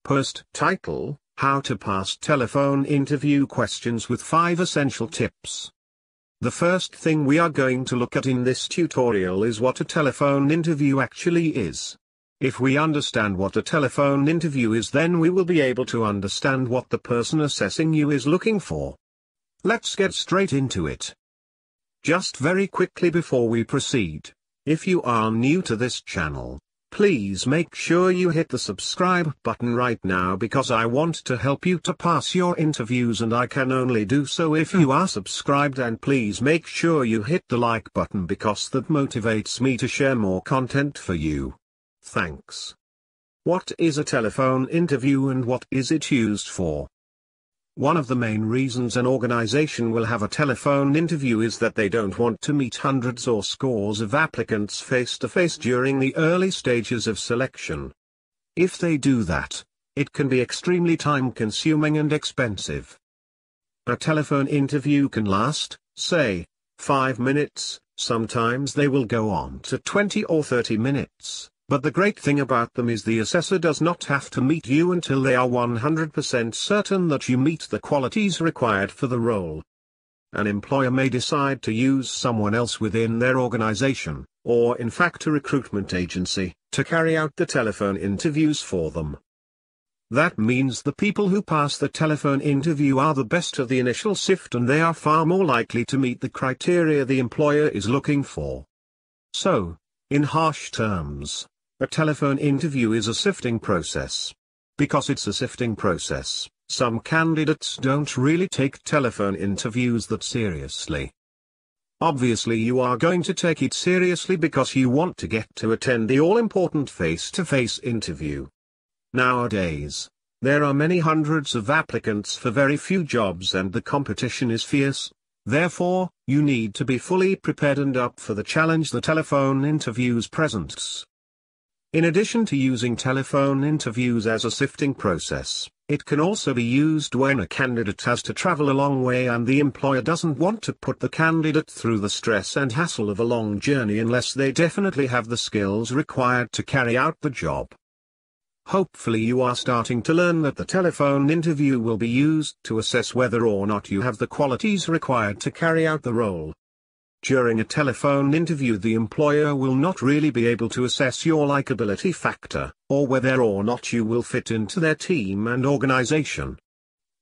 Post title: How to pass telephone interview questions with 5 essential tips. The first thing we are going to look at in this tutorial is what a telephone interview actually is. If we understand what a telephone interview is, then we will be able to understand what the person assessing you is looking for. Let's get straight into it. Just very quickly before we proceed, if you are new to this channel, please make sure you hit the subscribe button right now, because I want to help you to pass your interviews, and I can only do so if you are subscribed. And please make sure you hit the like button, because that motivates me to share more content for you. Thanks. What is a telephone interview and what is it used for? One of the main reasons an organization will have a telephone interview is that they don't want to meet hundreds or scores of applicants face-to-face during the early stages of selection. If they do that, it can be extremely time-consuming and expensive. A telephone interview can last, say, 5 minutes, sometimes they will go on to 20 or 30 minutes. But the great thing about them is the assessor does not have to meet you until they are 100% certain that you meet the qualities required for the role. An employer may decide to use someone else within their organization, or in fact a recruitment agency, to carry out the telephone interviews for them. That means the people who pass the telephone interview are the best of the initial sift, and they are far more likely to meet the criteria the employer is looking for. So, in harsh terms, a telephone interview is a sifting process. Because it's a sifting process, some candidates don't really take telephone interviews that seriously. Obviously you are going to take it seriously because you want to get to attend the all-important face-to-face interview. Nowadays, there are many hundreds of applicants for very few jobs, and the competition is fierce. Therefore, you need to be fully prepared and up for the challenge the telephone interviews presents. In addition to using telephone interviews as a sifting process, it can also be used when a candidate has to travel a long way and the employer doesn't want to put the candidate through the stress and hassle of a long journey unless they definitely have the skills required to carry out the job. Hopefully you are starting to learn that the telephone interview will be used to assess whether or not you have the qualities required to carry out the role. During a telephone interview, the employer will not really be able to assess your likability factor, or whether or not you will fit into their team and organization.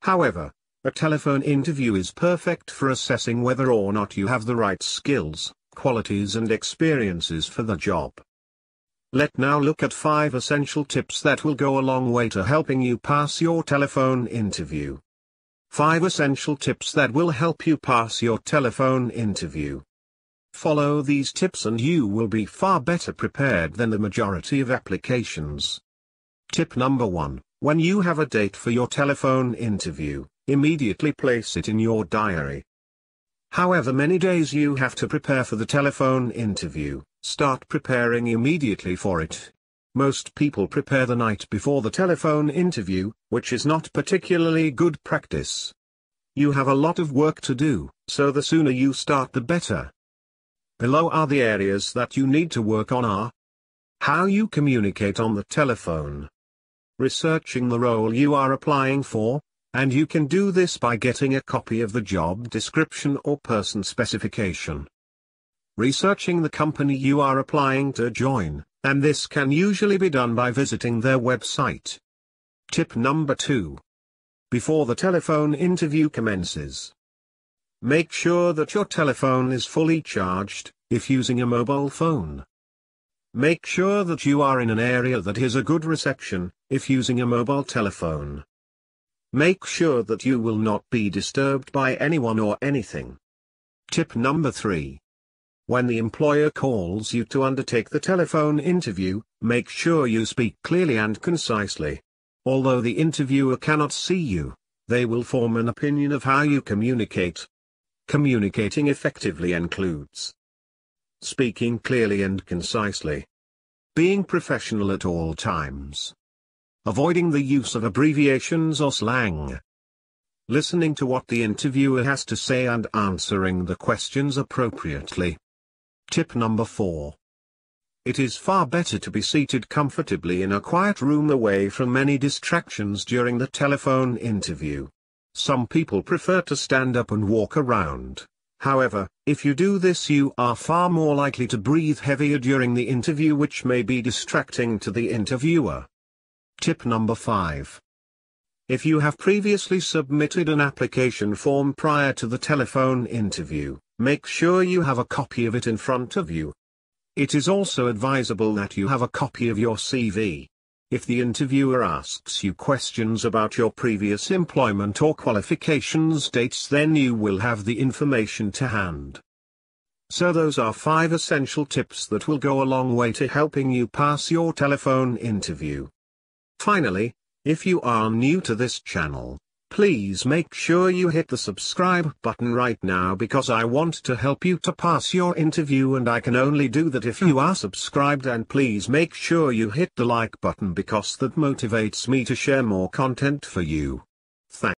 However, a telephone interview is perfect for assessing whether or not you have the right skills, qualities and experiences for the job. Let's now look at 5 essential tips that will go a long way to helping you pass your telephone interview. 5 essential tips that will help you pass your telephone interview. Follow these tips and you will be far better prepared than the majority of applications. Tip number 1: when you have a date for your telephone interview, immediately place it in your diary. However many days you have to prepare for the telephone interview, start preparing immediately for it. Most people prepare the night before the telephone interview, which is not particularly good practice. You have a lot of work to do, so the sooner you start the better. Below are the areas that you need to work on are: how you communicate on the telephone, researching the role you are applying for, and you can do this by getting a copy of the job description or person specification. Researching the company you are applying to join, and this can usually be done by visiting their website. Tip number 2. Before the telephone interview commences, make sure that your telephone is fully charged, if using a mobile phone. Make sure that you are in an area that has a good reception, if using a mobile telephone. Make sure that you will not be disturbed by anyone or anything. Tip number 3. When the employer calls you to undertake the telephone interview, make sure you speak clearly and concisely. Although the interviewer cannot see you, they will form an opinion of how you communicate. Communicating effectively includes speaking clearly and concisely, being professional at all times, avoiding the use of abbreviations or slang, listening to what the interviewer has to say and answering the questions appropriately. Tip number 4. It is far better to be seated comfortably in a quiet room away from any distractions during the telephone interview. Some people prefer to stand up and walk around. However, if you do this, you are far more likely to breathe heavier during the interview, which may be distracting to the interviewer. Tip number 5. If you have previously submitted an application form prior to the telephone interview, make sure you have a copy of it in front of you. It is also advisable that you have a copy of your CV. If the interviewer asks you questions about your previous employment or qualifications dates, then you will have the information to hand. So those are 5 essential tips that will go a long way to helping you pass your telephone interview. Finally, if you are new to this channel, please make sure you hit the subscribe button right now, because I want to help you to pass your interview, and I can only do that if you are subscribed. And please make sure you hit the like button, because that motivates me to share more content for you.